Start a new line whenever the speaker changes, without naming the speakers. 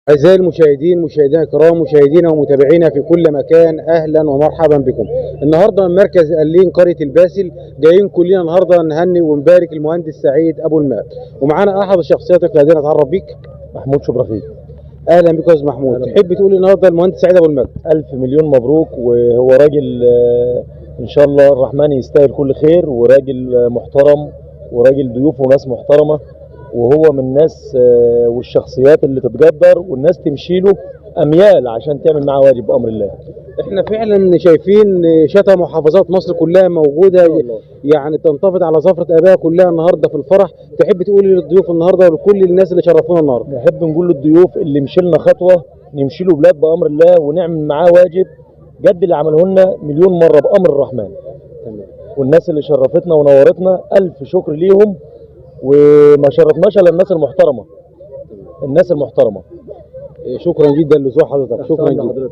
أعزائي المشاهدين، مشاهدينا الكرام، مشاهدينا ومتابعينا في كل مكان، أهلا ومرحبا بكم. النهارده من مركز قلين قرية الباسل جايين كلنا النهارده نهني ونبارك المهندس سعيد أبو الماء، ومعانا أحد الشخصيات القيادية. نتعرف بيك.
محمود شبرخيت.
أهلا بك يا أستاذ محمود. تحب تقول النهارده المهندس سعيد أبو الماء؟
ألف مليون مبروك، وهو راجل إن شاء الله الرحمن يستاهل كل خير، وراجل محترم وراجل ضيوف وناس محترمة، وهو من الناس والشخصيات اللي تتقدر والناس تمشي له أميال عشان تعمل معاه واجب بأمر الله.
احنا فعلا شايفين شتى محافظات مصر كلها موجوده، يعني تنتفض على زفره ابائها كلها النهارده في الفرح. تحب تقول للضيوف النهارده ولكل الناس اللي شرفونا النهارده؟
نحب نقول للضيوف اللي مشيلنا خطوه نمشي له بلاد بامر الله ونعمل معاه واجب قد اللي عمله لنا مليون مره بامر الرحمن.
تمام.
والناس اللي شرفتنا ونورتنا الف شكر ليهم، وما شرفناش الا الناس المحترمه. الناس المحترمه.
شكرا جدا لزوج حضرتك، شكرا جدا.